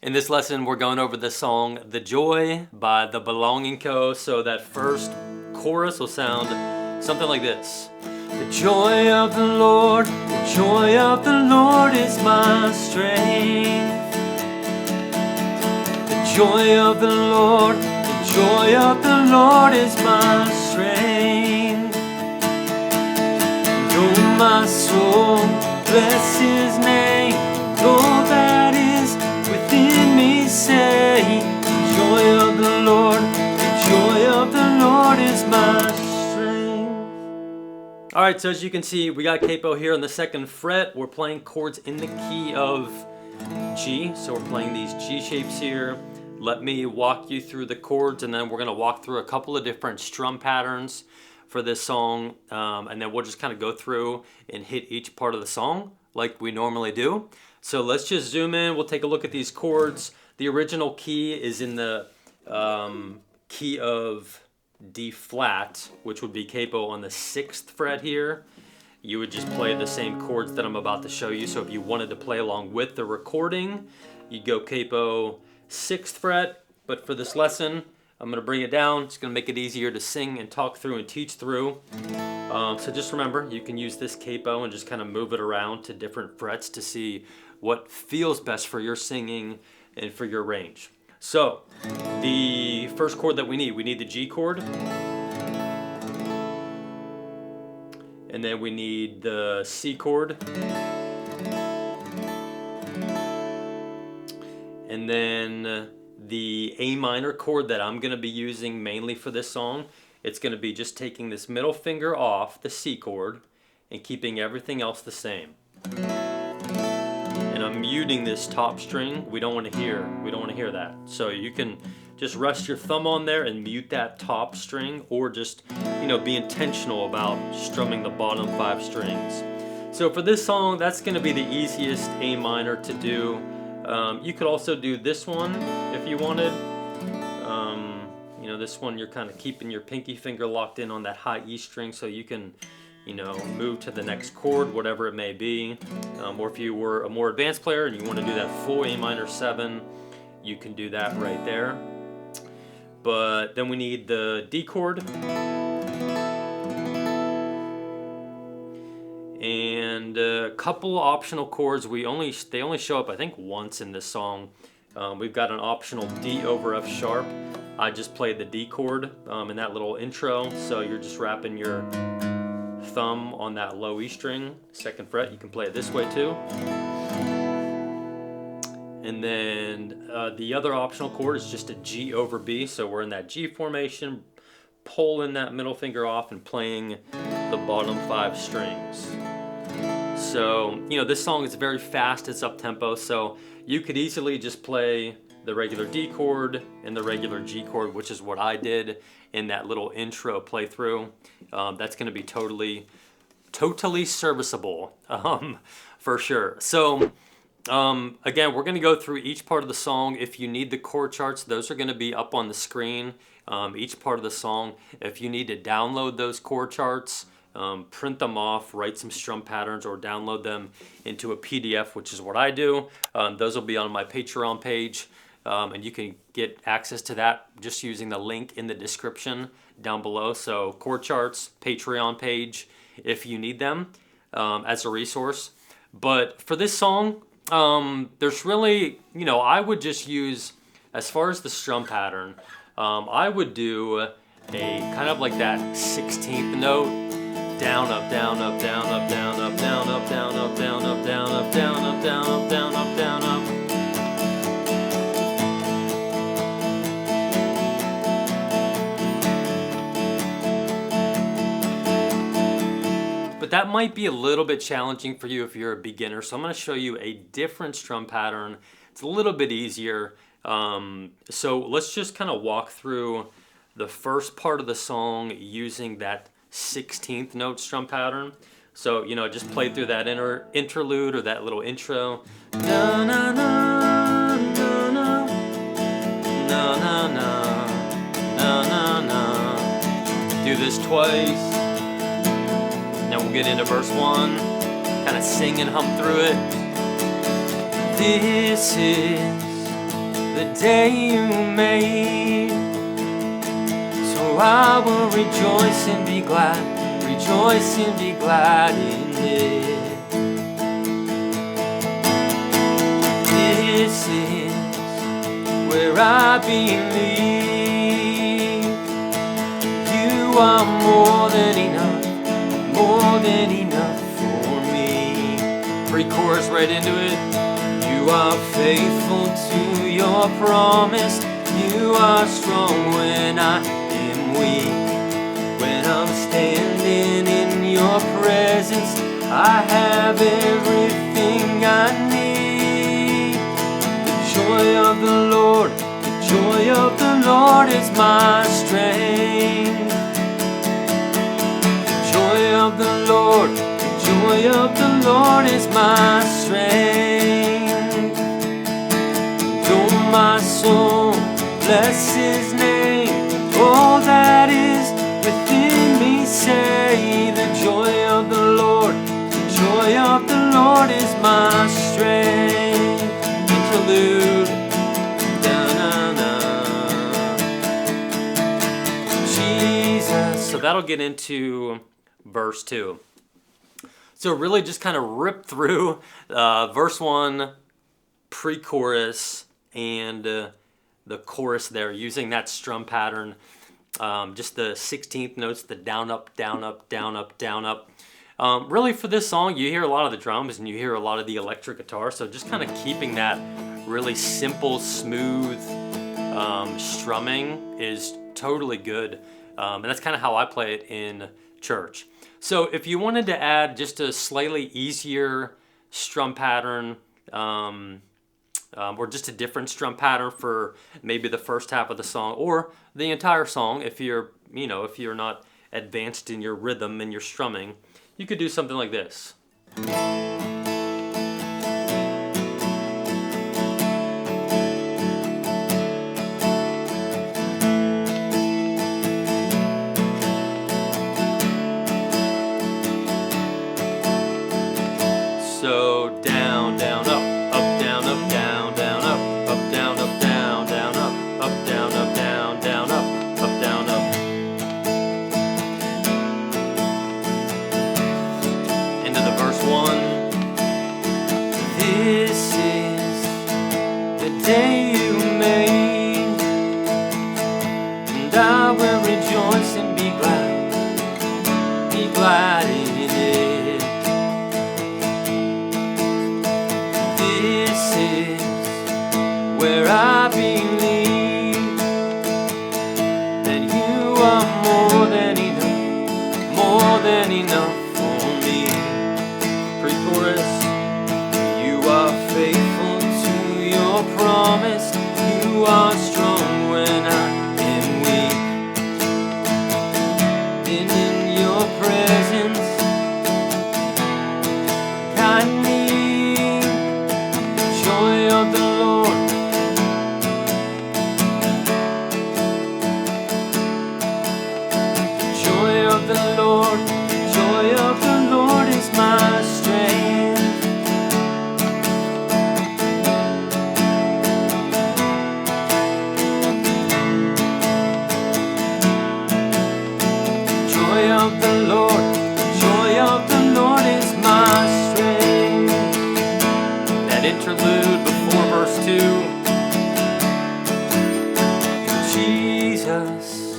In this lesson, we're going over the song The Joy by the Belonging Co. So that first chorus will sound something like this. The joy of the Lord is my strength. The joy of the Lord is my strength. And oh, my soul, bless His name. All that is within me say, the joy of the Lord is my strength. Alright, so as you can see, we got capo here on the 2nd fret. We're playing chords in the key of G, so we're playing these G shapes here. Let me walk you through the chords, and then we're going to walk through a couple of different strum patterns for this song, and then we'll just kind of go through and hit each part of the song like we normally do. So let's just zoom in. We'll take a look at these chords. The original key is in the key of D flat, which would be capo on the 6th fret here. You would just play the same chords that I'm about to show you. So if you wanted to play along with the recording, you'd go capo 6th fret. But for this lesson, I'm going to bring it down. It's going to make it easier to sing and talk through and teach through. So just remember, you can use this capo and just kind of move it around to different frets to see what feels best for your singing and for your range. So the first chord that we need the G chord. And then we need the C chord. And then the A minor chord that I'm going to be using mainly for this song. It's going to be just taking this middle finger off the C chord and keeping everything else the same. And I'm muting this top string. We don't want to hear that. So you can just rest your thumb on there and mute that top string, or just, be intentional about strumming the bottom 5 strings. So for this song, that's going to be the easiest A minor to do. You could also do this one if you wanted. This one you're kind of keeping your pinky finger locked in on that high E string, so you can, move to the next chord, whatever it may be. Or if you were a more advanced player and you want to do that full A minor 7, you can do that right there. But then we need the D chord. And a couple optional chords. They only show up, I think, once in this song. We've got an optional D over F sharp. I just played the D chord in that little intro, so you're just wrapping your thumb on that low E string, 2nd fret. You can play it this way too. And then the other optional chord is just a G over B, so we're in that G formation, pulling that middle finger off and playing the bottom 5 strings. So, this song is very fast, it's up-tempo, so you could easily just play the regular D chord and the regular G chord, which is what I did in that little intro playthrough. That's going to be totally serviceable, for sure. So, again, we're going to go through each part of the song. If you need the chord charts, those are going to be up on the screen, each part of the song. If you need to download those chord charts, print them off, write some strum patterns, or download them into a PDF, which is what I do. Those will be on my Patreon page, and you can get access to that just using the link in the description down below. So chord charts, Patreon page, if you need them as a resource. But for this song, there's really, I would just use, as far as the strum pattern, I would do a kind of like that 16th note. Down, up, down, up, down, up, down, up, down, up, down, up, down, up, down, up, down, up, down, up, down, up, down, up. But that might be a little bit challenging for you if you're a beginner. So I'm going to show you a different strum pattern. It's a little bit easier. So let's just kind of walk through the first part of the song using that 16th note strum pattern. So, just play through that interlude or that little intro. Na na na na na na na na na na. Do this twice. Now we'll get into verse 1. Kind of sing and hum through it. This is the day you made. So I will rejoice and be glad, rejoice and be glad in it. This is where I believe you are more than enough for me. Pre-chorus right into it. You are faithful to your promise. You are strong when I am weak. When I'm standing in your presence, I have everything I need. The joy of the Lord, the joy of the Lord is my strength. The joy of the Lord, the joy of the Lord is my strength. Oh, my soul, bless his name. All that is within me say, the joy of the Lord, the joy of the Lord is my strength. Interlude. Da-na-na. Jesus. So that'll get into verse 2. So really just kind of rip through verse 1, pre-chorus, and the chorus there, using that strum pattern. Just the 16th notes, the down, up, down, up, down, up, down, up. Really for this song, you hear a lot of the drums and you hear a lot of the electric guitar. So just kind of keeping that really simple, smooth strumming is totally good. And that's kind of how I play it in church. So if you wanted to add just a slightly easier strum pattern, or just a different strum pattern for maybe the first half of the song or the entire song, if you're not advanced in your rhythm and your strumming, you could do something like this. So down, down, up, down, up, down, down, up, down, down, down, up, down, down, down, up, down, up. Into the verse 1. This is the day you made, and I will rejoice and be glad in it. This is where I believe that you are more than enough for me. Pre-chorus. You are faithful to your promise. You are strong when I am weak. And in your presence, I need the joy of the Lord. The joy of the Lord, the joy of the Lord is my strength. Joy of the Lord, joy of the Lord is my strength. That interlude before verse 2. Jesus,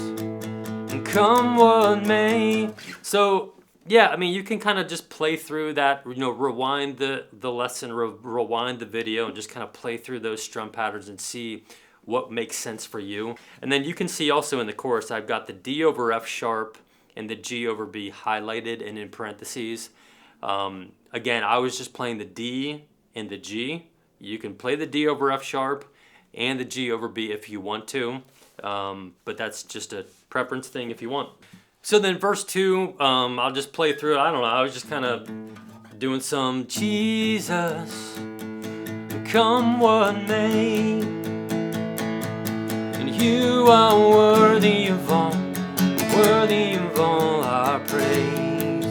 and come what may. So yeah, I mean, you can kind of just play through that, rewind the lesson, rewind the video, and just kind of play through those strum patterns and see what makes sense for you. And then you can see also in the chorus, I've got the D over F sharp and the G over B highlighted and in parentheses. Again, I was just playing the D and the G. You can play the D over F sharp and the G over B if you want to, but that's just a preference thing if you want. So then verse 2, I'll just play through it. I don't know, I was just kind of doing some Jesus, come what may, and you are worthy of all our praise.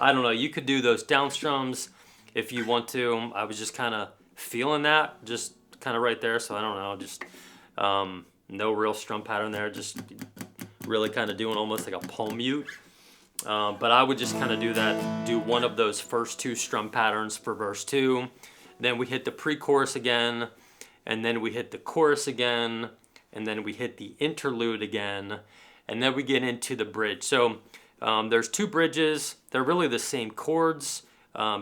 I don't know, you could do those down strums if you want to. I was just kind of feeling that, just kind of right there, so I don't know, just no real strum pattern there, just really kind of doing almost like a palm mute. But I would just kind of do one of those first two strum patterns for verse 2. Then we hit the pre-chorus again, and then we hit the chorus again, and then we hit the interlude again, and then we get into the bridge. So there's two bridges. They're really the same chords.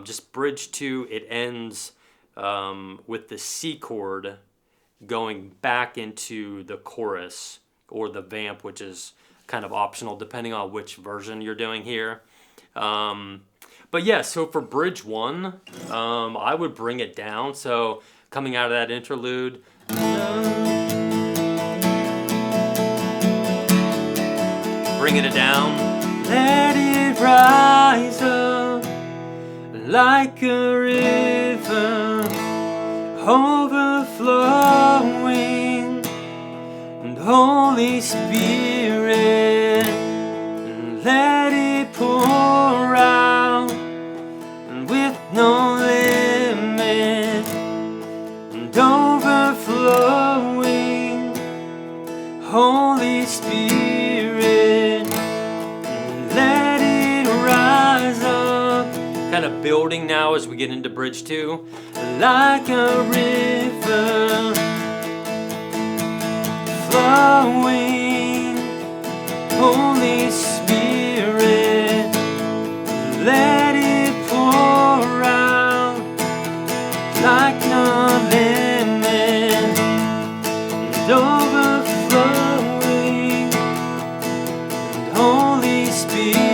Just bridge 2, it ends with the C chord going back into the chorus or the vamp, which is kind of optional depending on which version you're doing here. But yeah, so for bridge 1, I would bring it down. So coming out of that interlude, bringing it down, let it rise up like a river overflowing, and Holy Spirit, let it pour out, and with no limit, and overflowing, Holy Spirit, let it rise up. Kind of building now as we get into bridge 2, like a river flowing, Holy Spirit, let it pour out like no limit, and overflowing, and Holy Spirit,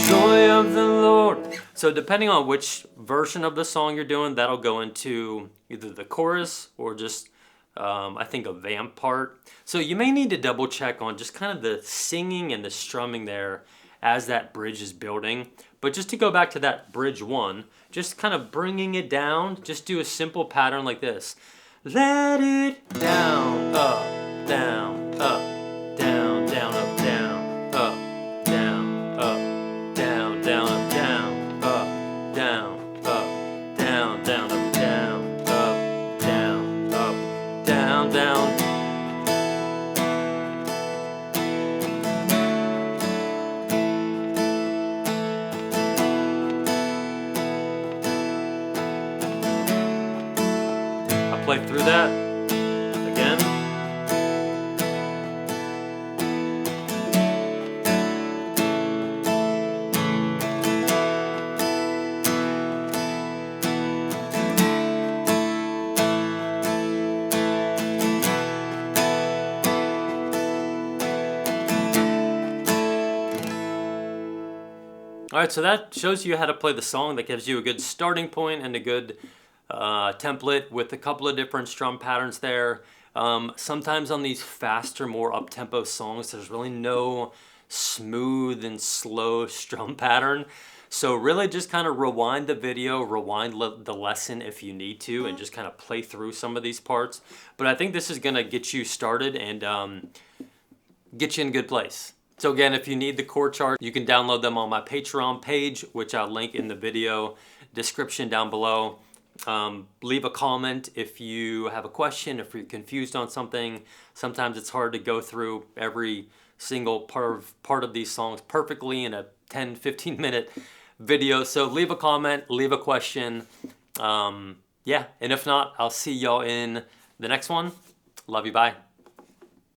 joy of the Lord. So depending on which version of the song you're doing, that'll go into either the chorus or just I think a vamp part. So you may need to double check on just kind of the singing and the strumming there as that bridge is building. But just to go back to that bridge 1, just kind of bringing it down, just do a simple pattern like this. Let it down, up, down, up, down, down, up, down, up, down, up, down, down, up, down, up, down, up, down, down, up, down, up, down, up, down, down. I'll play through that again. All right, so that shows you how to play the song. That gives you a good starting point and a good template with a couple of different strum patterns there. Sometimes on these faster, more up-tempo songs, there's really no smooth and slow strum pattern. So really just kind of rewind the video, rewind the lesson if you need to, and just kind of play through some of these parts. But I think this is going to get you started and get you in a good place. So again, if you need the chord chart, you can download them on my Patreon page, which I'll link in the video description down below. Leave a comment if you have a question, if you're confused on something. Sometimes it's hard to go through every single part of these songs perfectly in a 10-15 minute video. So leave a comment, leave a question. Yeah, and if not, I'll see y'all in the next one. Love you, bye.